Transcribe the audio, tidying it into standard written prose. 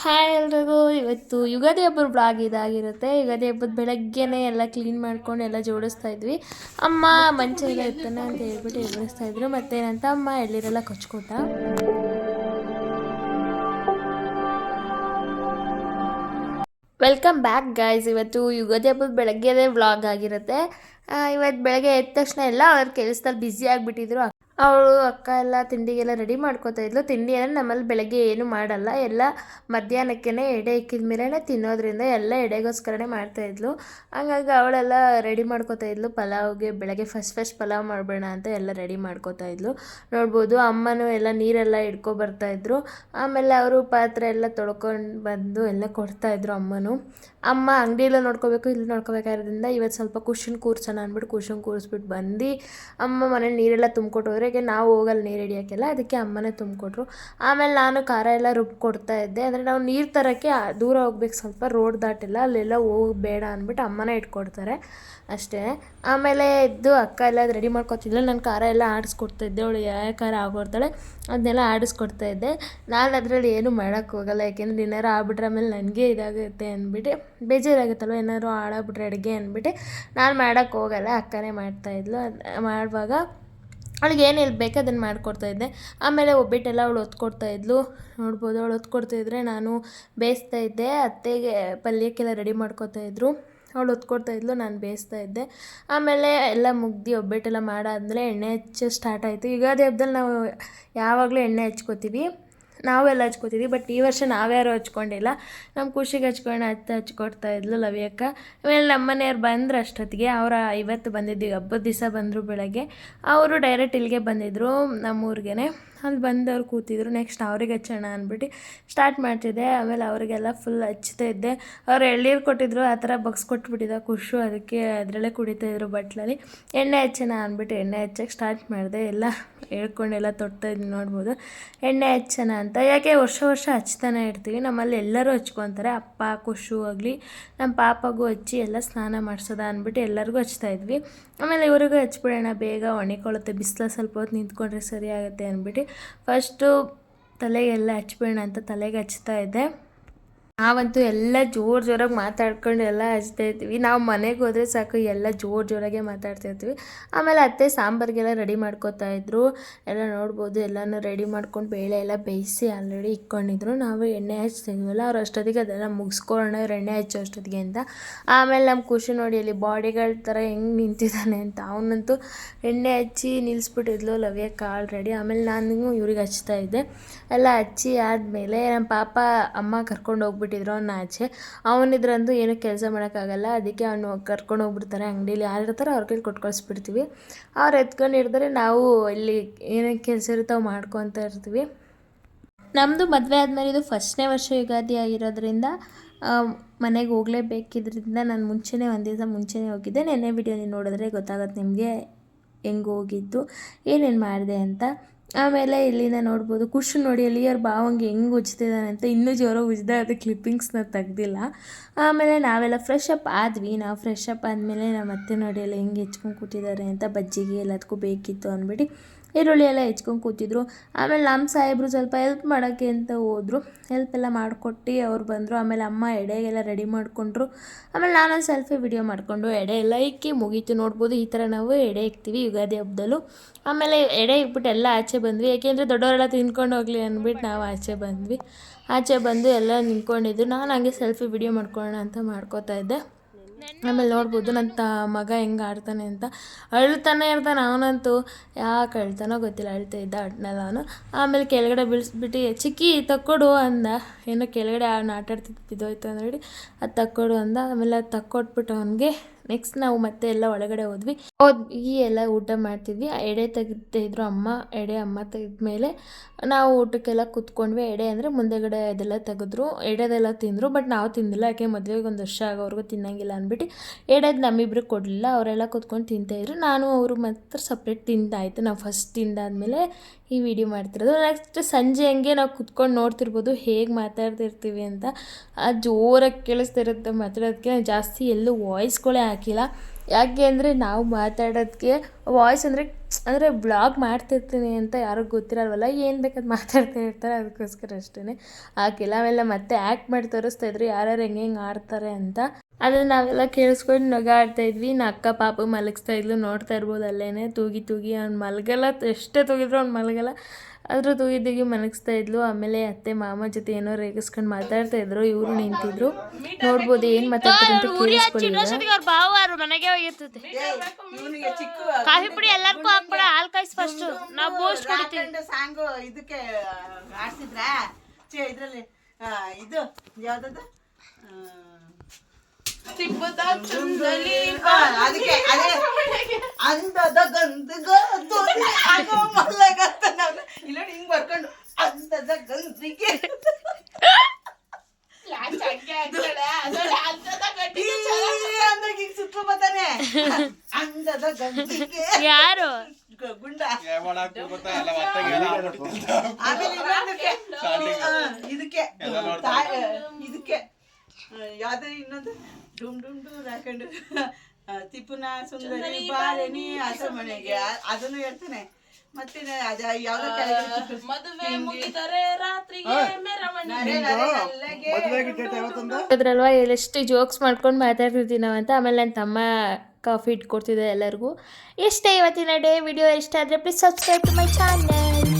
Hi ಎಲ್ರಿಗೂ. ಇವತ್ತು ಯುಗಾದಿ ಹಬ್ಬದ ಬ್ಲಾಗ್ ಇದಾಗಿರುತ್ತೆ. ಯುಗಾದಿ ಹಬ್ಬದ ಬೆಳಗ್ಗೆನೇ ಎಲ್ಲ ಕ್ಲೀನ್ ಮಾಡ್ಕೊಂಡು ಎಲ್ಲ ಜೋಡಿಸ್ತಾ ಇದ್ವಿ. ಅಮ್ಮ ಮಂಚ ಎಲ್ಲ ಇರ್ತಾನೆ ಅಂತ ಹೇಳ್ಬಿಟ್ಟು ಎಬ್ಬರಿಸ್ತಾ ಇದ್ರು. ಮತ್ತೇನಂತ ಅಮ್ಮ ಎಳ್ನೀರೆಲ್ಲ ಕೊಚ್ಕೊಟ್ಟ. Welcome back guys. ಇವತ್ತು ಯುಗಾದಿ ಹಬ್ಬದ ಬೆಳಗ್ಗೆದೇ ವ್ಲಾಗ್ ಆಗಿರುತ್ತೆ. ಇವತ್ತು ಬೆಳಗ್ಗೆ ಎದ್ದ ತಕ್ಷಣ ಎಲ್ಲ ಅವ್ರ ಕೆಲಸದಲ್ಲಿ ಬ್ಯುಸಿ ಆಗಿಬಿಟ್ಟಿದ್ರು. ಅವಳು ಅಕ್ಕ ಎಲ್ಲ ತಿಂಡಿಗೆಲ್ಲ ರೆಡಿ ಮಾಡ್ಕೋತಾ ಇದ್ಲು. ತಿಂಡಿ ಅಂದರೆ ನಮ್ಮಲ್ಲಿ ಬೆಳಗ್ಗೆ ಏನು ಮಾಡಲ್ಲ, ಎಲ್ಲ ಮಧ್ಯಾಹ್ನಕ್ಕೇ ಎಡೆ ಇಕ್ಕಿದ ಮೇಲೆ ತಿನ್ನೋದ್ರಿಂದ ಎಲ್ಲ ಎಡೆಗೋಸ್ಕರನೇ ಮಾಡ್ತಾಯಿದ್ಲು. ಹಂಗಾಗಿ ಅವಳೆಲ್ಲ ರೆಡಿ ಮಾಡ್ಕೋತಾ ಇದ್ಲು. ಪಲಾವ್ಗೆ ಬೆಳಗ್ಗೆ ಫಸ್ಟ್ ಪಲಾವ್ ಮಾಡಬೇಡ ಅಂತ ಎಲ್ಲ ರೆಡಿ ಮಾಡ್ಕೋತಾ ಇದ್ಲು. ನೋಡ್ಬೋದು ಅಮ್ಮನೂ ಎಲ್ಲ ನೀರೆಲ್ಲ ಬರ್ತಾಯಿದ್ರು. ಆಮೇಲೆ ಅವರು ಪಾತ್ರೆ ಎಲ್ಲ ತೊಳ್ಕೊಂಡು ಬಂದು ಎಲ್ಲ ಕೊಡ್ತಾಯಿದ್ರು ಅಮ್ಮನೂ. ಅಮ್ಮ ಅಂಗಡಿಯೆಲ್ಲ ನೋಡ್ಕೋಬೇಕು, ಇಲ್ಲಿ ನೋಡ್ಕೋಬೇಕಾದ್ರಿಂದ ಇವತ್ತು ಸ್ವಲ್ಪ ಕುಷನ್ ಕೂರ್ಸೋಣ ಅಂದ್ಬಿಟ್ಟು ಕುಷನ್ ಕೂರಿಸ್ಬಿಟ್ಟು ಬಂದು ಅಮ್ಮ ಮನೇಲಿ ನೀರೆಲ್ಲ ತುಂಬಿಕೊಟ್ಟೋದ್ರೆ, ನಾವು ಹೋಗಲ್ಲ ನೀರು ಹಿಡಿಯೋಕ್ಕೆಲ್ಲ, ಅದಕ್ಕೆ ಅಮ್ಮನೇ ತುಂಬಿಕೊಟ್ರು. ಆಮೇಲೆ ನಾನು ಖಾರ ಎಲ್ಲ ರುಬ್ಕೊಡ್ತಾ ಇದ್ದೆ. ಅಂದರೆ ನಾವು ನೀರು ತರೋಕ್ಕೆ ದೂರ ಹೋಗ್ಬೇಕು, ಸ್ವಲ್ಪ ರೋಡ್ ದಾಟಿಲ್ಲ, ಅಲ್ಲೆಲ್ಲ ಹೋಗಬೇಡ ಅಂದ್ಬಿಟ್ಟು ಅಮ್ಮನೇ ಇಟ್ಕೊಡ್ತಾರೆ ಅಷ್ಟೇ. ಆಮೇಲೆ ಎದ್ದು ಅಕ್ಕ ಎಲ್ಲ ರೆಡಿ ಮಾಡ್ಕೊತಿದ್ಲು. ನಾನು ಖಾರ ಎಲ್ಲ ಆಡಿಸ್ಕೊಡ್ತಾಯಿದ್ದೆ. ಅವಳು ಯಾವ ಖಾರ ಆಗೋಡ್ತಾಳೆ ಅದನ್ನೆಲ್ಲ ಆಡಿಸ್ಕೊಡ್ತಾಯಿದ್ದೆ. ನಾನು ಅದರಲ್ಲಿ ಏನೂ ಮಾಡೋಕ್ಕೆ ಹೋಗಲ್ಲ, ಯಾಕೆಂದರೆ ಏನಾರು ಆಗ್ಬಿಟ್ರೆ ಆಮೇಲೆ ನನಗೆ ಇದಾಗುತ್ತೆ ಅಂದ್ಬಿಟ್ಟು ಬೇಜಾರಾಗುತ್ತಲ್ವ, ಏನಾದ್ರು ಹಾಳಾಗ್ಬಿಟ್ರೆ ಅಡುಗೆ ಅಂದ್ಬಿಟ್ಟು ನಾನು ಮಾಡೋಕ್ಕೆ ಹೋಗಲ್ಲ. ಅಕ್ಕನೇ ಮಾಡ್ತಾಯಿದ್ಲು. ಮಾಡುವಾಗ ಅವಳಿಗೆ ಏನು ಬೇಕು ಅದನ್ನು ಮಾಡಿಕೊಡ್ತಾಯಿದ್ದೆ. ಆಮೇಲೆ ಒಬ್ಬಿಟ್ಟೆಲ್ಲ ಅವಳು ಒತ್ಕೊಡ್ತಾಯಿದ್ಲು. ನೋಡ್ಬೋದು ಅವಳು ಒತ್ಕೊಡ್ತಾಯಿದ್ರೆ ನಾನು ಬೇಯಿಸ್ತಾ ಇದ್ದೆ. ಅತ್ತೆಗೆ ಪಲ್ಯಕ್ಕೆಲ್ಲ ರೆಡಿ ಮಾಡ್ಕೊತಾಯಿದ್ರು. ಅವಳು ಒತ್ಕೊಡ್ತಾಯಿದ್ಲು, ನಾನು ಬೇಯಿಸ್ತಾ ಇದ್ದೆ. ಆಮೇಲೆ ಎಲ್ಲ ಮುಗ್ದು ಒಬ್ಬಟ್ಟೆಲ್ಲ ಮಾಡಾದ್ಮೇಲೆ ಎಣ್ಣೆ ಹಚ್ಚೋ ಸ್ಟಾರ್ಟ್ ಆಯಿತು. ಯುಗಾದಿ ಹಬ್ಬದಲ್ಲಿ ನಾವು ಯಾವಾಗಲೂ ಎಣ್ಣೆ ಹಚ್ಕೋತೀವಿ, ನಾವೆಲ್ಲ ಹಚ್ಕೋತಿದ್ವಿ. ಬಟ್ ಈ ವರ್ಷ ನಾವ್ಯಾರು ಹಚ್ಕೊಂಡಿಲ್ಲ. ನಮ್ಮ ಖುಷಿಗೆ ಹಚ್ಕೊಡ್ತಾ ಇದ್ಲು ಲವ್ಯಕ್ಕ. ಆಮೇಲೆ ನಮ್ಮ ಮನೆಯವ್ರು ಬಂದರು ಅಷ್ಟೊತ್ತಿಗೆ. ಅವರ ಇವತ್ತು ಬಂದಿದ್ದು ಹಬ್ಬದ ದಿವಸ ಬಂದರು ಬೆಳಗ್ಗೆ. ಅವರು ಡೈರೆಕ್ಟ್ ಇಲ್ಲಿಗೆ ಬಂದಿದ್ದರು, ನಮ್ಮೂರಿಗೇ. ಅಲ್ಲಿ ಬಂದವ್ರು ಕೂತಿದ್ರು. ನೆಕ್ಸ್ಟ್ ಅವ್ರಿಗೆ ಹಚ್ಚೋಣ ಅಂದ್ಬಿಟ್ಟು ಸ್ಟಾರ್ಟ್ ಮಾಡ್ತಿದ್ದೆ. ಆಮೇಲೆ ಅವರಿಗೆಲ್ಲ ಫುಲ್ ಹಚ್ತಾ ಇದ್ದೆ. ಅವ್ರು ಎಳ್ನೀರು ಕೊಟ್ಟಿದ್ರು, ಆ ಥರ ಕೊಟ್ಬಿಟ್ಟಿದ್ದ ಖುಷು, ಅದಕ್ಕೆ ಅದರಲ್ಲೇ ಕುಡಿತಾಯಿದ್ರು ಬಟ್ಲಲ್ಲಿ. ಎಣ್ಣೆ ಹಚ್ಚೋಣ ಅಂದ್ಬಿಟ್ಟು ಎಣ್ಣೆ ಹಚ್ಚೋಕ್ಕೆ ಸ್ಟಾರ್ಟ್ ಮಾಡಿದೆ. ಎಲ್ಲ ಹೇಳ್ಕೊಂಡೆಲ್ಲ ತೊಡ್ತಾಯಿದ್ವಿ. ನೋಡ್ಬೋದು ಎಣ್ಣೆ ಹಚ್ಚೋಣ ಅಂತ. ಯಾಕೆ ವರ್ಷ ಹಚ್ತಾನೆ ಇರ್ತೀವಿ. ನಮ್ಮಲ್ಲಿ ಎಲ್ಲರೂ ಹಚ್ಕೊತಾರೆ. ಅಪ್ಪ ಖುಷು ಆಗಲಿ ನಮ್ಮ ಪಾಪಗೂ ಹಚ್ಚಿ ಎಲ್ಲ ಸ್ನಾನ ಮಾಡಿಸೋದ ಅಂದ್ಬಿಟ್ಟು ಎಲ್ಲರಿಗೂ ಹಚ್ತಾಯಿದ್ವಿ. ಆಮೇಲೆ ಇವ್ರಿಗೂ ಹಚ್ಬಿಡೋಣ, ಬೇಗ ಒಣಕೊಳ್ಳುತ್ತೆ, ಬಿಸಿಲು ಸ್ವಲ್ಪ ಹೊತ್ತು ನಿಂತ್ಕೊಂಡ್ರೆ ಸರಿ ಆಗುತ್ತೆ ಅಂದ್ಬಿಟ್ಟು ಫಸ್ಟು ತಲೆಗೆಲ್ಲ ಹಚ್ಬಿಡೋಣ ಅಂತ ತಲೆಗೆ ಹಚ್ತಾ ಇದ್ದೆ. ನಾವಂತೂ ಎಲ್ಲ ಜೋರಾಗಿ ಮಾತಾಡ್ಕೊಂಡು ಎಲ್ಲ ಹಚ್ತಾಯಿರ್ತೀವಿ. ನಾವು ಮನೆಗೆ ಹೋದರೆ ಸಾಕು ಎಲ್ಲ ಜೋರಾಗೆ ಮಾತಾಡ್ತಾಯಿರ್ತೀವಿ. ಆಮೇಲೆ ಅತ್ತೆ ಸಾಂಬಾರಿಗೆಲ್ಲ ರೆಡಿ ಮಾಡ್ಕೋತಾಯಿದ್ರು. ಎಲ್ಲ ನೋಡ್ಬೋದು ಎಲ್ಲನೂ ರೆಡಿ ಮಾಡ್ಕೊಂಡು ಬೇಳೆ ಎಲ್ಲ ಬೇಯಿಸಿ ಆಲ್ರೆಡಿ ಇಟ್ಕೊಂಡಿದ್ರು. ನಾವು ಎಣ್ಣೆ ಹಚ್ತಿದ್ವಲ್ಲ, ಅವ್ರು ಅಷ್ಟೊತ್ತಿಗೆ ಅದೆಲ್ಲ ಮುಗಿಸ್ಕೊಳ್ಳೋಣ ಇವ್ರು ಎಣ್ಣೆ ಹಚ್ಚೋ ಅಷ್ಟೊತ್ತಿಗೆ ಅಂತ. ಆಮೇಲೆ ನಮ್ಮ ಖುಷಿ ನೋಡಿ ಅಲ್ಲಿ ಬಾಡಿಗಾರ್ಡ್ ಥರ ಹೆಂಗೆ ನಿಂತಿದ್ದಾನೆ ಅಂತ. ಅವನಂತೂ ಎಣ್ಣೆ ಹಚ್ಚಿ ನಿಲ್ಲಿಸ್ಬಿಟ್ಟಿದ್ಲು ಲವ್ಯಕ್ಕೆ ಆಲ್ರೆಡಿ. ಆಮೇಲೆ ನಾನು ಇವ್ರಿಗೆ ಹಚ್ತಾ ಇದ್ದೆ. ಎಲ್ಲ ಹಚ್ಚಿ ಆದಮೇಲೆ ನಮ್ಮ ಪಾಪ ಅಮ್ಮ ಕರ್ಕೊಂಡು ಹೋಗ್ಬಿಟ್ಟಿದ್ರು ಅವನ್ನ ಆಚೆ. ಅವನಿದ್ರಂತೂ ಏನೂ ಕೆಲಸ ಮಾಡೋಕ್ಕಾಗಲ್ಲ, ಅದಕ್ಕೆ ಅವನು ಕರ್ಕೊಂಡು ಹೋಗ್ಬಿಡ್ತಾರೆ. ಅಂಗಡೀಲಿ ಯಾರು ಇರ್ತಾರೋ ಅವ್ರ ಕೈಲಿ ಕೊಟ್ಟು ಕಳಿಸ್ಬಿಡ್ತೀವಿ. ಅವ್ರು ಎತ್ಕೊಂಡು ಹಿಡಿದ್ರೆ ನಾವು ಇಲ್ಲಿ ಏನೇನು ಕೆಲಸ ಇರುತ್ತೋ ಅವು ಮಾಡ್ಕೊತ ಇರ್ತೀವಿ. ನಮ್ಮದು ಮದುವೆ ಆದಮೇಲೆ ಇದು ಫಸ್ಟ್ನೇ ವರ್ಷ ಯುಗಾದಿ ಆಗಿರೋದ್ರಿಂದ ಮನೆಗೆ ಹೋಗಲೇಬೇಕಿದ್ರಿಂದ ನಾನು ಮುಂಚೆನೇ ಒಂದು ದಿವಸ ಮುಂಚೆನೇ ಹೋಗಿದ್ದೆ. ನೆನ್ನೆ ವಿಡಿಯೋ ನೀವು ನೋಡಿದ್ರೆ ಗೊತ್ತಾಗುತ್ತೆ ನಿಮಗೆ ಹೆಂಗೆ ಹೋಗಿದ್ದು, ಏನೇನು ಮಾಡಿದೆ ಅಂತ. ಆಮೇಲೆ ಇಲ್ಲಿಂದ ನೋಡ್ಬೋದು ಖುಷಿ ನೋಡಿ ಅಲ್ಲಿ ಅವ್ರ ಭಾವಂಗೆ ಹೆಂಗೆ ಉಜ್ತಿದ್ದಾನೆ ಅಂತ. ಇನ್ನೂ ಜೋರಾಗಿ ಉಜ್ದೆ, ಅದು ಕ್ಲಿಪ್ಪಿಂಗ್ಸ್ನ ತೆಗ್ದಿಲ್ಲ. ಆಮೇಲೆ ನಾವೆಲ್ಲ ಫ್ರೆಶ್ ಅಪ್ ಆದ್ವಿ. ನಾವು ಫ್ರೆಶ್ ಅಪ್ ಆದಮೇಲೆ ನಮ್ಮ ಅತ್ತೆ ನೋಡಿ ಎಲ್ಲ ಹೆಂಗೆ ಹೆಚ್ಕೊಂಡು ಕೂತಿದ್ದಾರೆ ಅಂತ. ಬಜ್ಜಿಗೆ ಎಲ್ಲದಕ್ಕೂ ಬೇಕಿತ್ತು ಅಂದ್ಬಿಟ್ಟು ಈರುಳ್ಳಿ ಎಲ್ಲ ಹೆಚ್ಕೊಂಡು ಕೂತಿದ್ರು. ಆಮೇಲೆ ನಮ್ಮ ಸಾಹೇಬರು ಸ್ವಲ್ಪ ಹೆಲ್ಪ್ ಮಾಡೋಕ್ಕೆ ಅಂತ ಹೋದರು. ಹೆಲ್ಪ್ ಎಲ್ಲ ಮಾಡಿಕೊಟ್ಟು ಅವ್ರು ಬಂದರು. ಆಮೇಲೆ ಅಮ್ಮ ಎಡೆಗೆಲ್ಲ ರೆಡಿ ಮಾಡಿಕೊಂಡ್ರು. ಆಮೇಲೆ ನಾನೊಂದು ಸೆಲ್ಫಿ ವಿಡಿಯೋ ಮಾಡಿಕೊಂಡು ಎಡೆ ಎಲ್ಲ ಇಕ್ಕಿ ಮುಗೀತು. ನೋಡ್ಬೋದು ಈ ಥರ ನಾವು ಎಡೆ ಇಕ್ತೀವಿ ಯುಗಾದಿ ಹಬ್ಬದಲ್ಲೂ. ಆಮೇಲೆ ಎಡೆ ಇಕ್ಬಿಟ್ಟು ಎಲ್ಲ ಆಚೆ ಬಂದ್ವಿ, ಯಾಕೆಂದರೆ ದೊಡ್ಡವರೆಲ್ಲ ತಿನ್ಕೊಂಡು ಹೋಗಲಿ ಅಂದ್ಬಿಟ್ಟು ನಾವು ಆಚೆ ಬಂದ್ವಿ. ಆಚೆ ಬಂದು ಎಲ್ಲ ನಿಂತ್ಕೊಂಡಿದ್ದು. ನಾನು ಹಂಗೆ ಸೆಲ್ಫಿ ವಿಡಿಯೋ ಮಾಡ್ಕೊಳ್ಳೋಣ ಅಂತ ಮಾಡ್ಕೋತಾ ಇದ್ದೆ. ಆಮೇಲೆ ನೋಡ್ಬೋದು ನನ್ನ ಮಗ ಹೆಂಗೆ ಆಡ್ತಾನೆ ಅಂತ. ಅಳ್ತಾನೆ ಇರ್ತಾನೆ ಅವನಂತೂ, ಯಾಕೆ ಅಳ್ತಾನೋ ಗೊತ್ತಿಲ್ಲ, ಅಳ್ತಾ ಇದ್ದ ಅಡ್ನೆಲ್ಲ ಅವನು. ಆಮೇಲೆ ಕೆಳಗಡೆ ಬೀಳಿಸ್ಬಿಟ್ಟು ಚಿಕ್ಕಿ ತಕ್ಕೊಡು ಅಂದ. ಏನೋ ಕೆಳಗಡೆ ಆಟಾಡ್ತಿದ್ದು ಬಿದ್ದೋಯ್ತು ಅಂದ್ಬಿಟ್ಟು ಅದು ತಕ್ಕೊಡು ಅಂದ. ಆಮೇಲೆ ಅದು ತಕ್ಕೊಟ್ಬಿಟ್ಟು ಅವನಿಗೆ. ನೆಕ್ಸ್ಟ್ ನಾವು ಮತ್ತೆ ಎಲ್ಲ ಒಳಗಡೆ ಹೋದ್ವಿ ಎಲ್ಲ ಊಟ ಮಾಡ್ತಿದ್ವಿ. ಎಡೆ ತೆಗಿತಾಯಿದ್ರು ಅಮ್ಮ. ಅಮ್ಮ ತೆಗೆದ್ಮೇಲೆ ನಾವು ಊಟಕ್ಕೆಲ್ಲ ಕೂತ್ಕೊಂಡ್ವಿ. ಎಡೆ ಅಂದರೆ ಮುಂದೆಗಡೆ ಇದೆಲ್ಲ ತೆಗೆದ್ರು, ಎಡೆದೆಲ್ಲ ತಿಂದರು. ಬಟ್ ನಾವು ತಿಂದಿಲ್ಲ, ಯಾಕೆ ಮದುವೆಗೆ 1 ವರ್ಷ ಆಗೋವರೆಗೂ ತಿನ್ನಂಗಿಲ್ಲ ಅಂದ್ಬಿಟ್ಟು ಎಡೆದು ನಮ್ಮಿಬ್ರಿಗೆ ಕೊಡಲಿಲ್ಲ. ಅವರೆಲ್ಲ ಕೂತ್ಕೊಂಡು ತಿಂತಾಯಿದ್ರು. ನಾನು ಅವರು ಮಾತ್ರ ಸಪ್ರೇಟ್ ತಿಂದಾಯಿತು. ನಾವು ಫಸ್ಟ್ ತಿಂದಾದ್ಮೇಲೆ ಈ ವಿಡಿಯೋ ಮಾಡ್ತಿರೋದು. ನೆಕ್ಸ್ಟ್ ಸಂಜೆ ಹಂಗೆ ನಾವು ಕುತ್ಕೊಂಡು ನೋಡ್ತಿರ್ಬೋದು ಹೇಗೆ ಮಾತಾಡ್ತಿರ್ತೀವಿ ಅಂತ. ಜೋರಾಗಿ ಕೇಳಿಸ್ತಿರುತ್ತೆ ಮಾತಾಡೋದಕ್ಕೆ. ಜಾಸ್ತಿ ಎಲ್ಲೂ ವಾಯ್ಸ್ಗಳೇ ಹಾಕಿಲ್ಲ, ಯಾಕೆ ಅಂದರೆ ನಾವು ಮಾತಾಡೋದಕ್ಕೆ ವಾಯ್ಸ್ ಅಂದರೆ ಅಂದರೆ ಬ್ಲಾಗ್ ಮಾಡ್ತಿರ್ತೀನಿ ಅಂತ ಯಾರಿಗೂ ಗೊತ್ತಿರಲ್ವಲ್ಲ, ಏನು ಬೇಕಾದ್ ಮಾತಾಡ್ತಾ ಇರ್ತಾರೆ, ಅದಕ್ಕೋಸ್ಕರ ಅಷ್ಟೇ. ಆ ಕೆಲವೆಲ್ಲ ಮತ್ತೆ ಆ್ಯಕ್ಟ್ ಮಾಡಿ ತೋರಿಸ್ತಾಯಿದ್ರು ಯಾರ್ಯಾರು ಹೆಂಗೆ ಆಡ್ತಾರೆ ಅಂತ. ಅದನ್ನು ನಾವೆಲ್ಲ ಕೇಳಿಸ್ಕೊಂಡು ನಗ ಆಡ್ತಾಯಿದ್ವಿ. ಅಕ್ಕ ಪಾಪು ಮಲಗಿಸ್ತಾ ಇದ್ಲು, ನೋಡ್ತಾ ಇರ್ಬೋದು ಅಲ್ಲೇ ತೂಗಿ ಅವ್ನು ಮಲಗಲ್ಲ, ಎಷ್ಟೇ ತೂಗಿದ್ರು ಅವ್ನು ಮಲಗಲ್ಲ, ಆದರೂ ತೂಗಿ ಮಲಗಿಸ್ತಾ ಇದ್ಲು. ಆಮೇಲೆ ಅತ್ತೆ ಮಾಮ ಜೊತೆ ಏನೋ ರೇಗಿಸ್ಕೊಂಡು ಮಾತಾಡ್ತಾ ಇದ್ರು, ಇವರು ನಿಂತಿದ್ರು. ನೋಡ್ಬೋದು ಏನು ಮಾತಾಡ್ತಾರೆ ಅಂತ ಕೇಳಿಸ್ಕೊಳ್ಳಿ. ಮನೆಗೆ ಹೋಗಿರ್ತದೆ ಕಾಫಿ ಪುಡಿ ಎಲ್ಲರಿಗೂ ಹಾಕ್ಬೇಡ, ಹಾಲು ಕಾಯಿಸ್ ಫಸ್ಟ್, ನಾವು ಬೂಸ್ಟ್ ಕುಡಿತೀವಿ. ಸಾಂಗು ಇದಕ್ಕೆ ಆಡ್ಸಿದ್ರ ಇದ್ರಲ್ಲಿ ಇದು ಯಾವ್ದದು ಅದಕ್ಕೆ ಅಂದದ ಗಂಧಗ ಮಲ್ಲಗತ್ತ ಇಲ್ಲ ಹಿಂಗ್ ಬರ್ಕೊಂಡು ಅಂದದ ಗಂಧಿಗೆ ಸುತ್ತ ಬರ್ತಾನೆ ಅಂದದ ಗಂಧಿಗೆ ಯಾರು ಗುಂಡ. ಆಮೇಲೆ ಇದಕ್ಕೆ ಇದಕ್ಕೆ ಯಾವ್ದು ಇನ್ನೊಂದು ಡುಮ್ ಡುಮ್ ಡೂರ್ ಹಾಕೊಂಡು ತಿಪ್ಪುನ ಸುಂದರಿ ಬಾರಣಿ ಹಸ ಮನೆಗೆ ಅದನ್ನು ಹೇಳ್ತಾನೆ. ಮತ್ತೆ ಅದ್ರಲ್ವಾ ಎಷ್ಟು ಜೋಕ್ಸ್ ಮಾಡ್ಕೊಂಡು ಮಾತಾಡ್ತಿರ್ತೀವಿ ನಾವಂತ. ಆಮೇಲೆ ನನ್ನ ತಮ್ಮ ಕಾಫಿ ಇಟ್ಕೊಡ್ತಿದ್ದೆ ಎಲ್ಲರಿಗೂ. ಇಷ್ಟೇ ಇವತ್ತಿನ ಡೇ ವಿಡಿಯೋ. ಇಷ್ಟ ಆದರೆ please subscribe to my channel.